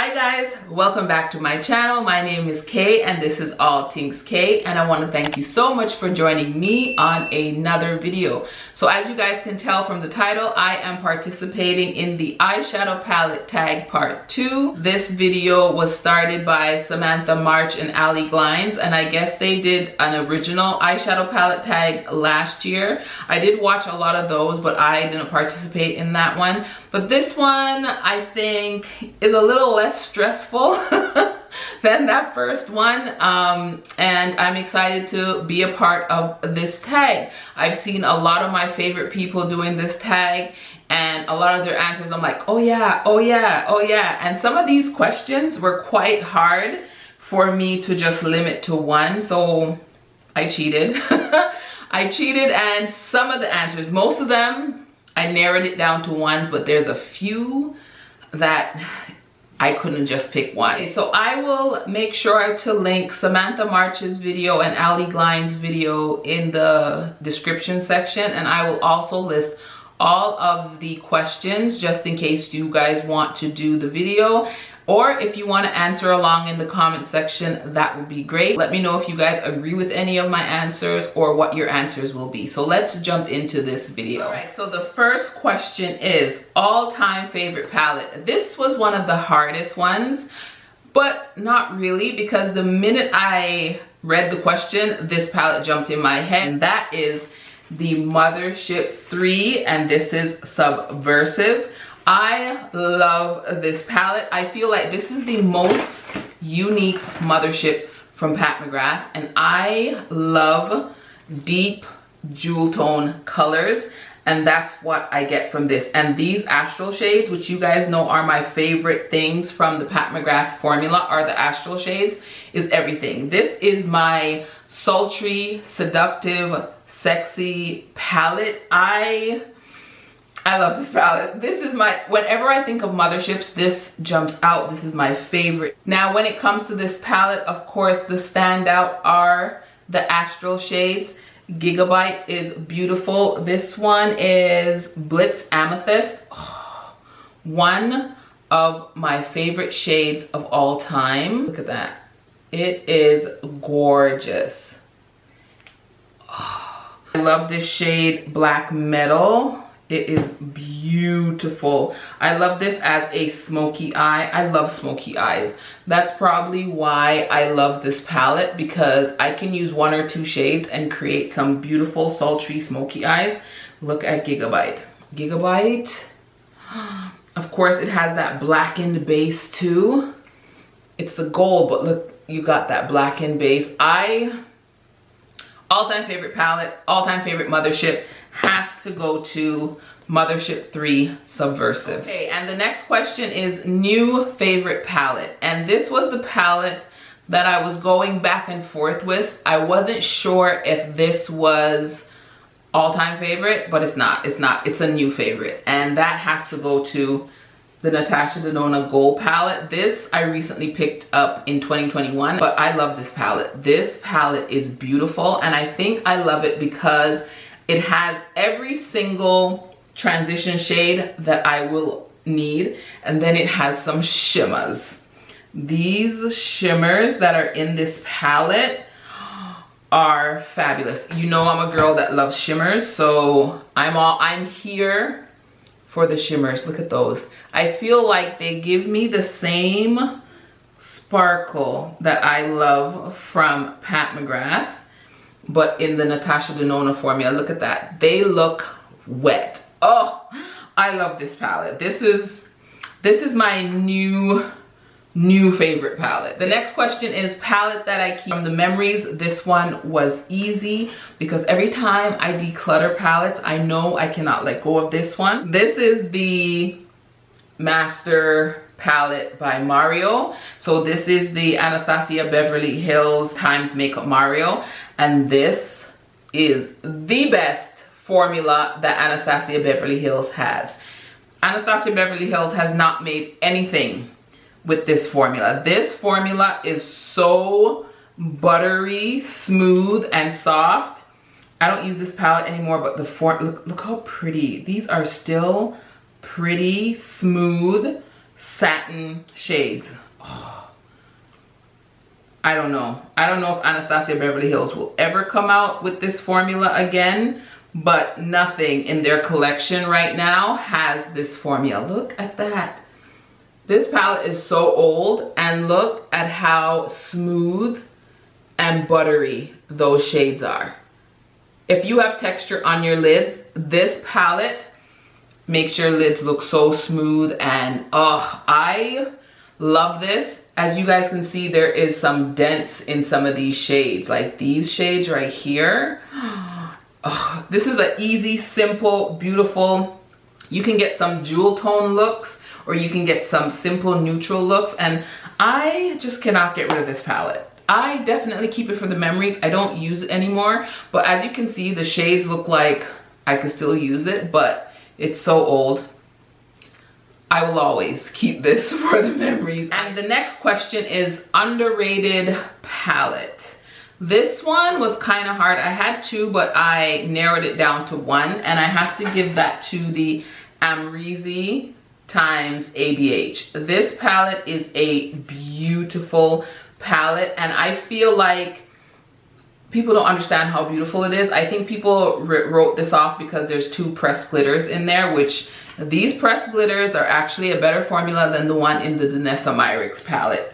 Hi guys, welcome back to my channel. My name is Kay and this is All Things Kay, and I want to thank you so much for joining me on another video. So as you guys can tell from the title, I am participating in the eyeshadow palette tag part 2. This video was started by Samantha March and Allie Glines, and I guess they did an original eyeshadow palette tag last year. I did watch a lot of those, but I didn't participate in that one. But this one, I think, is a little less stressful than that first one. And I'm excited to be a part of this tag. I've seen a lot of my favorite people doing this tag, and a lot of their answers, I'm like, oh yeah, oh yeah, oh yeah. And some of these questions were quite hard for me to just limit to one, so I cheated. I cheated, and some of the answers, most of them, I narrowed it down to one, but there's a few that I couldn't just pick one. So I will make sure to link Samantha March's video and Allie Glines' video in the description section, and I will also list all of the questions just in case you guys want to do the video, or if you want to answer along in the comment section, that would be great. Let me know if you guys agree with any of my answers or what your answers will be. So let's jump into this video. All right, so the first question is all-time favorite palette. This was one of the hardest ones, but not really, because the minute I read the question, this palette jumped in my head, and that is the Mothership 3, and this is Subversive. I love this palette. I feel like this is the most unique Mothership from Pat McGrath, and I love deep jewel tone colors, and that's what I get from this. And these astral shades, which you guys know are my favorite things from the Pat McGrath formula, are the astral shades, is everything. This is my sultry, seductive, sexy palette. I love this palette. This is my, whenever I think of Motherships, this jumps out. This is my favorite. Now, when it comes to this palette, of course, the standout are the astral shades. Gigabyte is beautiful. This one is Blitz Amethyst. Oh, one of my favorite shades of all time. Look at that. It is gorgeous. Oh, I love this shade Black Metal. It is beautiful. I love this as a smoky eye. I love smoky eyes. That's probably why I love this palette, because I can use one or two shades and create some beautiful sultry smoky eyes. Look at Gigabyte. Gigabyte. Of course, it has that blackened base too. It's the gold, but look, you got that blackened base. All-time favorite palette, all-time favorite Mothership has to go to Mothership 3 Subversive. Okay, and the next question is new favorite palette. And this was the palette that I was going back and forth with. I wasn't sure if this was all-time favorite, but it's not. It's not. It's a new favorite. And that has to go to the Natasha Denona Gold palette. This I recently picked up in 2021, but I love this palette. This palette is beautiful, and I think I love it because it has every single transition shade that I will need, and then it has some shimmers. These shimmers that are in this palette are fabulous. You know I'm a girl that loves shimmers, so I'm here for the shimmers. Look at those. I feel like they give me the same sparkle that I love from Pat McGrath, but in the Natasha Denona formula. Look at that. They look wet. Oh, I love this palette. This is my new favorite palette. The next question is palette that I keep from the memories. This one was easy because every time I declutter palettes, I know I cannot let go of this one. This is the Master palette by Mario. So this is the Anastasia Beverly Hills times Makeup Mario, and this is the best formula that Anastasia Beverly Hills has. Anastasia Beverly Hills has not made anything with this formula. This formula is so buttery, smooth, and soft. I don't use this palette anymore, but the look how pretty. These are still pretty, smooth, satin shades. Oh, I don't know. I don't know if Anastasia Beverly Hills will ever come out with this formula again, but nothing in their collection right now has this formula. Look at that. This palette is so old, and look at how smooth and buttery those shades are. If you have texture on your lids, this palette makes your lids look so smooth, and oh, I love this. As you guys can see, there is some dents in some of these shades, like these shades right here. Oh, this is an easy, simple, beautiful. You can get some jewel tone looks, or you can get some simple neutral looks, and I just cannot get rid of this palette. I definitely keep it for the memories. I don't use it anymore, but as you can see, the shades look like I could still use it, but it's so old. I will always keep this for the memories. And the next question is underrated palette. This one was kind of hard. I had two, but I narrowed it down to one, and I have to give that to the Amrezy times ABH. This palette is a beautiful palette, and I feel like people don't understand how beautiful it is. I think people wrote this off because there's two pressed glitters in there, which these pressed glitters are actually a better formula than the one in the Danessa Myricks palette.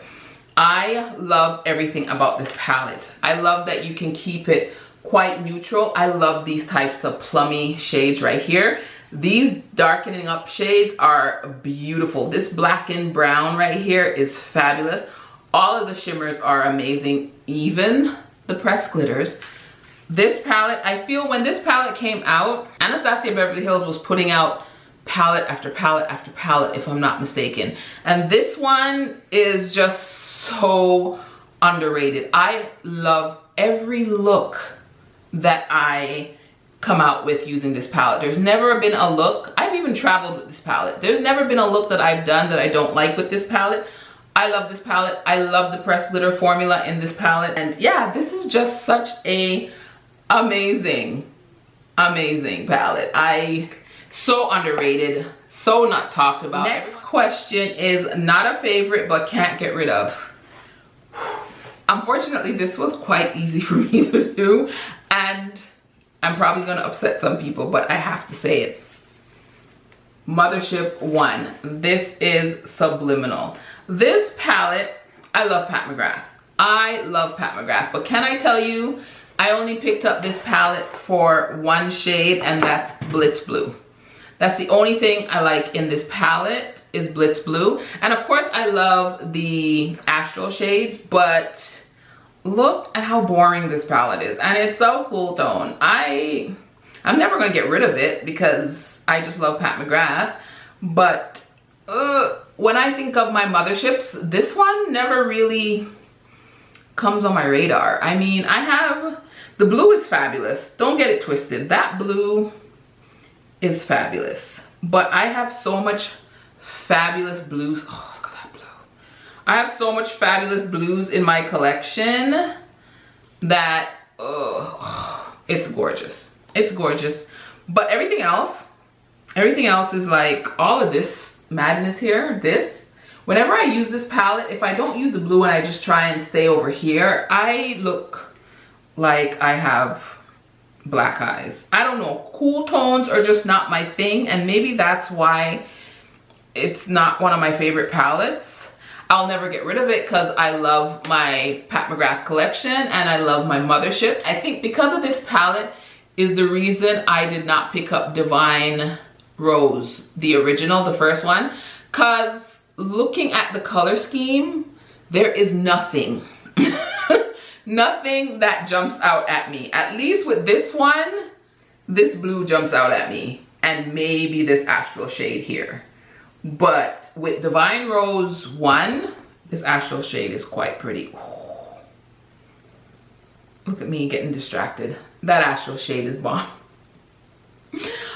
I love everything about this palette. I love that you can keep it quite neutral. I love these types of plummy shades right here. These darkening up shades are beautiful. This blackened brown right here is fabulous. All of the shimmers are amazing, even the pressed glitters. This palette, I feel when this palette came out, Anastasia Beverly Hills was putting out palette after palette after palette, if I'm not mistaken. And this one is just so underrated. I love every look that I come out with using this palette. There's never been a look, I've even traveled with this palette. There's never been a look that I've done that I don't like with this palette. I love this palette. I love the pressed glitter formula in this palette. And yeah, this is just such a amazing palette. So underrated, so not talked about. Next question is not a favorite, but can't get rid of. Unfortunately, this was quite easy for me to do, and I'm probably gonna upset some people, but I have to say it. Mothership 1. This is Subliminal. This palette, I love Pat McGrath. I love Pat McGrath, but can I tell you, I only picked up this palette for one shade, and that's Blitz Blue. That's the only thing I like in this palette is Blitz Blue. And of course I love the Astral shades, but look at how boring this palette is. And it's so cool tone. I'm never gonna get rid of it because I just love Pat McGrath. But when I think of my motherships, this one never really comes on my radar. I mean, the blue is fabulous. Don't get it twisted. That blue is fabulous. But I have so much fabulous blues. Oh, look at that blue. I have so much fabulous blues in my collection that it's gorgeous. It's gorgeous. But everything else is like all of this madness here. Whenever I use this palette, if I don't use the blue and I just try and stay over here, I look like I have black eyes. I don't know, cool tones are just not my thing, and maybe that's why it's not one of my favorite palettes. I'll never get rid of it because I love my Pat McGrath collection and I love my motherships. I think because of this palette is the reason I did not pick up Divine Rose, the original, the first one, because looking at the color scheme, there is nothing nothing that jumps out at me. At least with this one, this blue jumps out at me, and maybe this Astral shade here. But with Divine Rose 1, this Astral shade is quite pretty. Ooh. Look at me getting distracted. That Astral shade is bomb.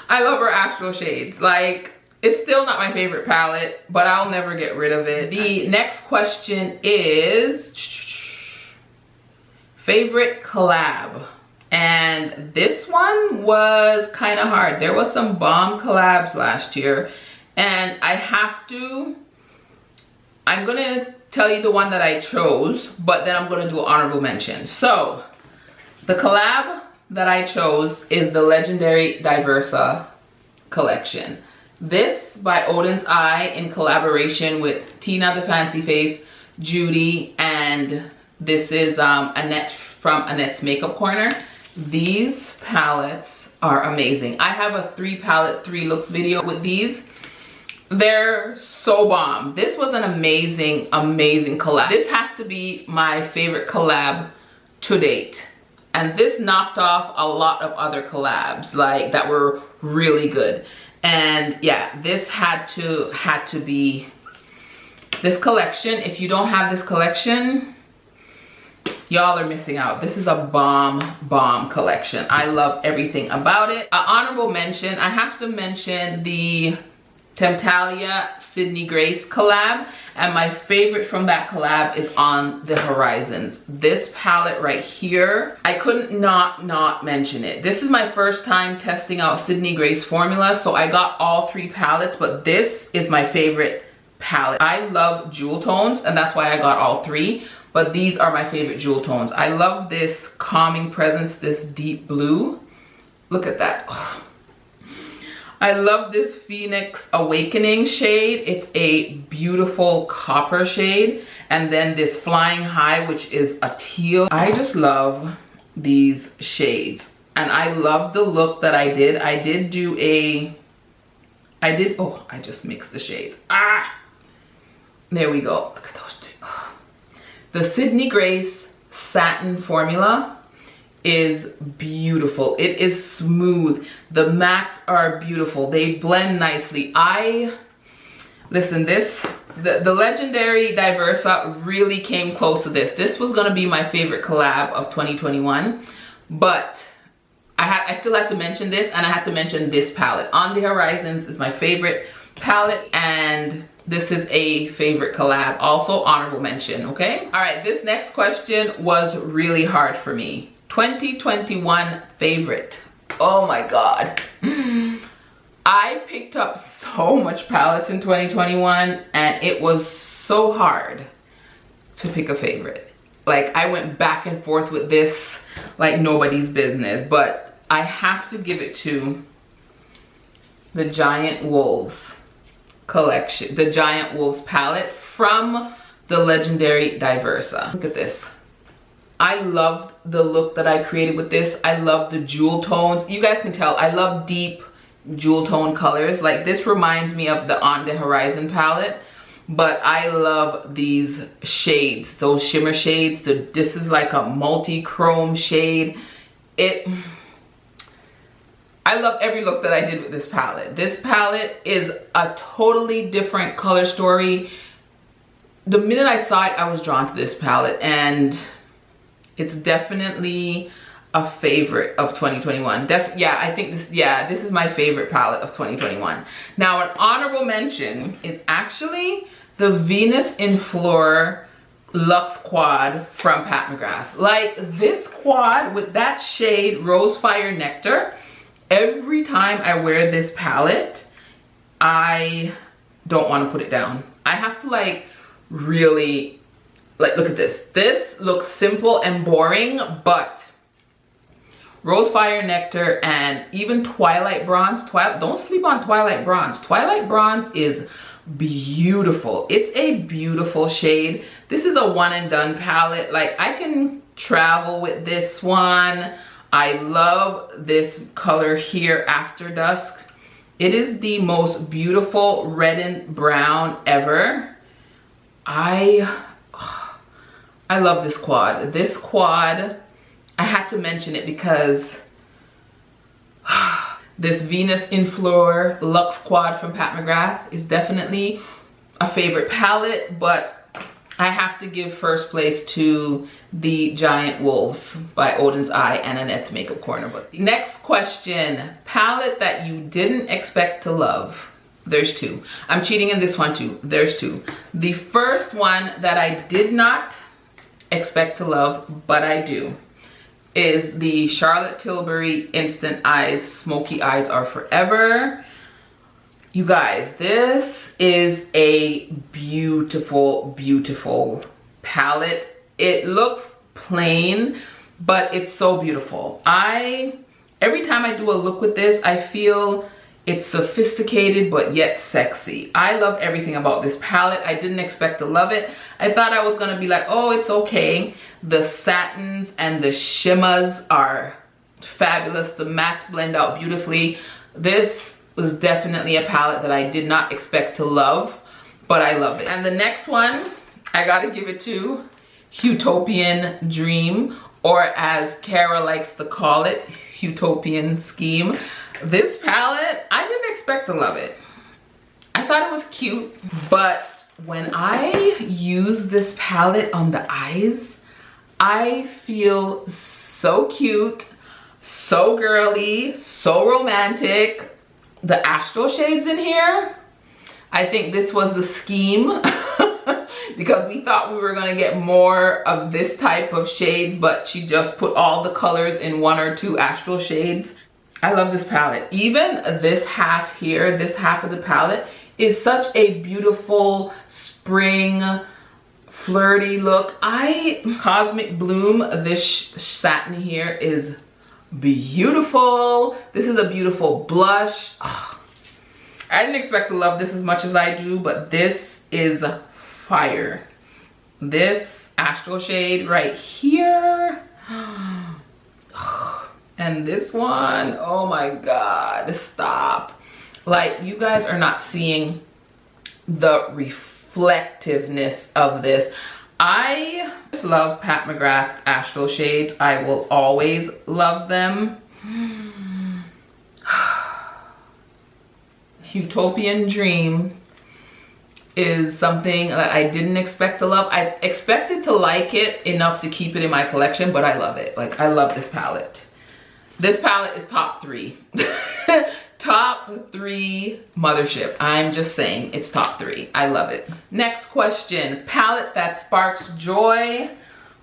I love her Astral shades. Like, it's still not my favorite palette, but I'll never get rid of it. The next question is favorite collab. And this one was kind of hard. There was some bomb collabs last year, and I have to I'm gonna tell you the one that I chose, but then I'm gonna do an honorable mention. So the collab that I chose is the legendary Diversa collection. This by Odin's Eye in collaboration with Tina the Fancy Face, Judy, and this is Annette from Annette's Makeup Corner. These palettes are amazing. I have a 3 palette 3 looks video with these. They're so bomb. This was an amazing collab. This has to be my favorite collab to date. And this knocked off a lot of other collabs like that were really good. And yeah, this had to be this collection. If you don't have this collection, y'all are missing out. This is a bomb collection. I love everything about it. An honorable mention, I have to mention the Temptalia Sydney Grace collab, and my favorite from that collab is On the Horizons. This palette right here, I couldn't not mention it. This is my first time testing out Sydney Grace formula, so I got all 3 palettes, but this is my favorite palette. I love jewel tones, and that's why I got all 3, but these are my favorite jewel tones. I love this calming presence, this deep blue. Look at that. Oh. I love this Phoenix Awakening shade. It's a beautiful copper shade. And then this Flying High, which is a teal. I just love these shades. And I love the look that I did. I just mixed the shades. There we go. Look at those 2. Oh. The Sydney Grace Satin Formula is beautiful. It is smooth. The mattes are beautiful. They blend nicely. Listen, the legendary Diversa really came close to this. This was gonna be my favorite collab of 2021, but I still have to mention this, and I have to mention this palette. On the Horizons is my favorite palette, and this is a favorite collab. Also honorable mention, okay? All right, this next question was really hard for me. 2021 favorite. Oh my God. I picked up so much palettes in 2021 and it was so hard to pick a favorite. Like I went back and forth with this like nobody's business, but I have to give it to the Giant Wolves collection, the Giant Wolves palette from the legendary Diversa. Look at this. I love the look that I created with this. I love the jewel tones. You guys can tell I love deep jewel tone colors. Like this reminds me of the On the Horizon palette, but I love these shades, those shimmer shades. This is like a multi-chrome shade. I love every look that I did with this palette. This palette is a totally different color story. The minute I saw it, I was drawn to this palette, and it's definitely a favorite of 2021. I think this is my favorite palette of 2021. Now, an honorable mention is actually the Venus in Fleur Luxe Quad from Pat McGrath. Like this quad with that shade Rose Fire Nectar, every time I wear this palette, I don't want to put it down. I have to like really, like, look at this. This looks simple and boring, but Rose Fire Nectar and even Twilight Bronze, don't sleep on Twilight Bronze. Twilight Bronze is beautiful. It's a beautiful shade. This is a one and done palette. Like I can travel with this one. I love this color here, After Dusk. It is the most beautiful red and brown ever. I love this quad. This quad, I had to mention it because this Venus in Fleur Luxe Quad from Pat McGrath is definitely a favorite palette, but I have to give first place to the Giant Wolves by Odin's Eye and Annette's Makeup Corner. But next question, palette that you didn't expect to love. There's 2. I'm cheating in this one too. There's 2. The first one that I did not expect to love, but I do, is the Charlotte Tilbury Instant Eyes Smoky Eyes Are Forever. You guys, this is a beautiful, beautiful palette. It looks plain, but it's so beautiful. Every time I do a look with this, I feel it's sophisticated but yet sexy. I love everything about this palette. I didn't expect to love it. I thought I was gonna be like, oh, it's okay. The satins and the shimmers are fabulous. The mattes blend out beautifully. This was definitely a palette that I did not expect to love, but I love it. And the next one, I gotta give it to Utopian Dream, or as Kara likes to call it, Utopian Scheme. This palette, I didn't expect to love it. I thought it was cute, but when I use this palette on the eyes, I feel so cute, so girly, so romantic. The astral shades in here, I think this was the scheme because we thought we were gonna get more of this type of shades, but she just put all the colors in 1 or 2 astral shades. I love this palette. Even this half here, this half of the palette is such a beautiful spring flirty look. Cosmic Bloom, this satin here is beautiful. This is a beautiful blush. Oh, I didn't expect to love this as much as I do, but this is fire. This astral shade right here. And this one, oh my God, stop. Like, you guys are not seeing the reflectiveness of this. I just love Pat McGrath astral shades. I will always love them. Utopian Dream is something that I didn't expect to love. I expected to like it enough to keep it in my collection, but I love it. Like, I love this palette. This palette is top 3. Top 3 mothership. I'm just saying, it's top 3. I love it. Next question, palette that sparks joy.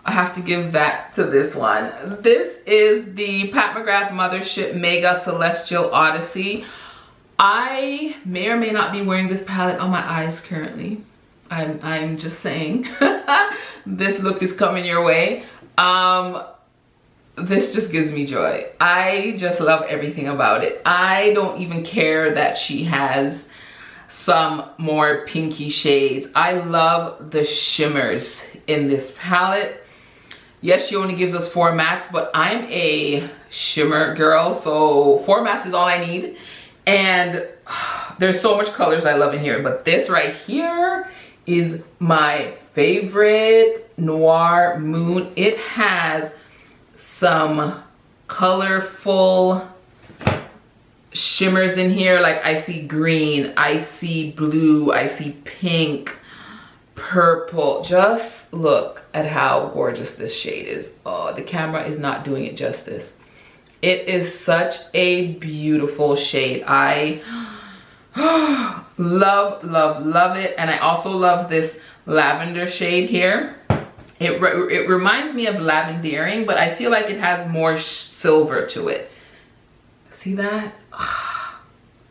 I have to give that to this one. This is the Pat McGrath Mothership Mega Celestial Odyssey. I may or may not be wearing this palette on my eyes currently. I'm just saying. This look is coming your way. This just gives me joy. I just love everything about it. I don't even care that she has some more pinky shades. I love the shimmers in this palette. Yes, she only gives us 4 mattes, but I'm a shimmer girl, so 4 mattes is all I need. And there's so much colors I love in here, but this right here is my favorite Noir Moon. It has some colorful shimmers in here. Like, I see green, I see blue, I see pink, purple. Just look at how gorgeous this shade is. Oh, the camera is not doing it justice. It is such a beautiful shade. I love, love, love it. And I also love this lavender shade here. It reminds me of lavendering, but I feel like it has more silver to it. See that?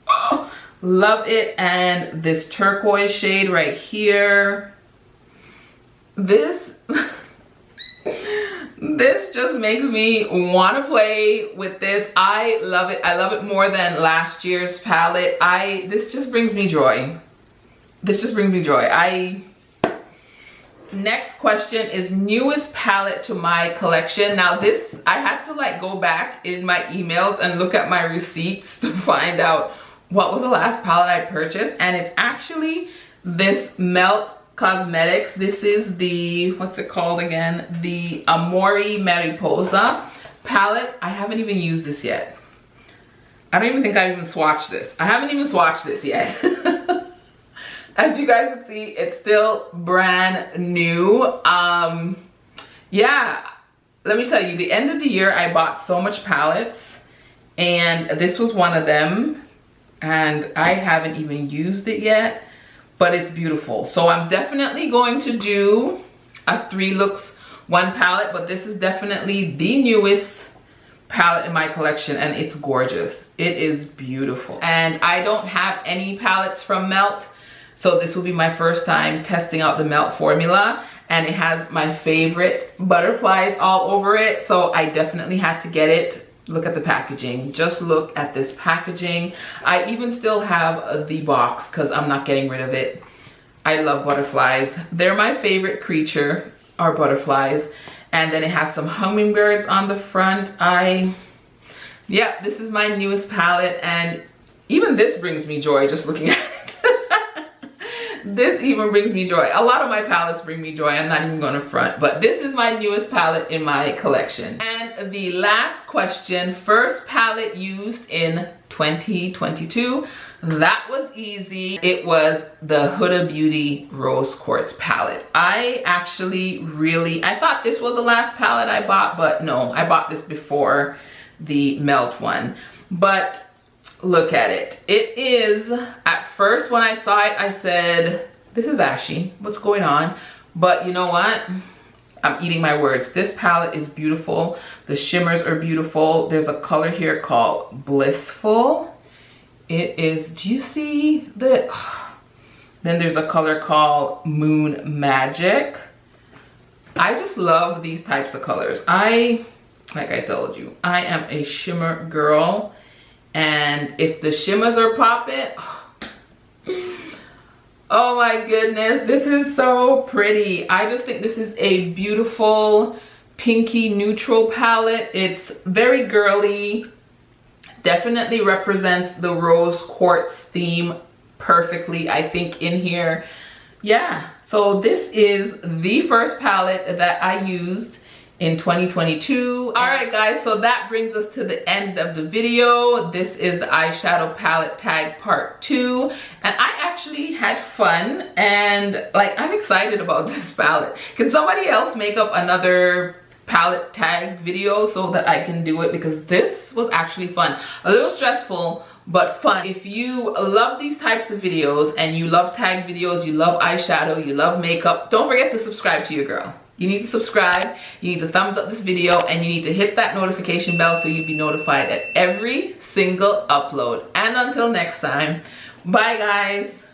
Oh, love it. And this turquoise shade right here. This just makes me want to play with this. I love it. I love it more than last year's palette. This just brings me joy. This just brings me joy. Next question is newest palette to my collection. Now this, I had to like go back in my emails and look at my receipts to find out what was the last palette I purchased. And it's actually this Melt Cosmetics. This is the, what's it called again? The Amore Mariposa palette. I haven't even used this yet. I don't even think I even swatched this. I haven't even swatched this yet. As you guys can see, it's still brand new. Yeah, let me tell you, the end of the year, I bought so much palettes, and this was one of them, and I haven't even used it yet, but it's beautiful. So I'm definitely going to do a 3 looks 1 palette, but this is definitely the newest palette in my collection, and it's gorgeous. It is beautiful. And I don't have any palettes from Melt, so this will be my first time testing out the Melt formula, and it has my favorite butterflies all over it, so I definitely had to get it. Look at the packaging. Just look at this packaging. I even still have the box because I'm not getting rid of it. I love butterflies. They're my favorite creature, are butterflies. And then it has some hummingbirds on the front. Yeah, this is my newest palette, and even this brings me joy just looking at it. This even brings me joy. A lot of my palettes bring me joy. I'm not even going to front, but this is my newest palette in my collection. And the last question, first palette used in 2022. That was easy. It was the Huda Beauty Rose Quartz palette. I thought this was the last palette I bought, but no, I bought this before the Melt one. But look at it. It is, at first when I saw it, I said, this is ashy. What's going on? But you know what? I'm eating my words. This palette is beautiful. The shimmers are beautiful. There's a color here called Blissful. It is, do you see the, then there's a color called Moon Magic. I just love these types of colors. Like I told you, I am a shimmer girl. And if the shimmers are popping, oh my goodness, this is so pretty. I just think this is a beautiful pinky neutral palette. It's very girly. Definitely represents the rose quartz theme perfectly, I think, in here. Yeah, so this is the first palette that I used in 2022. All right guys, so that brings us to the end of the video. This is the eyeshadow palette tag part 2, and I actually had fun, and like, I'm excited about this palette. Can somebody else make up another palette tag video so that I can do it, because this was actually fun. A little stressful, but fun. If you love these types of videos and you love tag videos, you love eyeshadow, you love makeup, don't forget to subscribe to your girl. You need to subscribe, you need to thumbs up this video, and you need to hit that notification bell so you'll be notified at every single upload. And until next time, bye guys.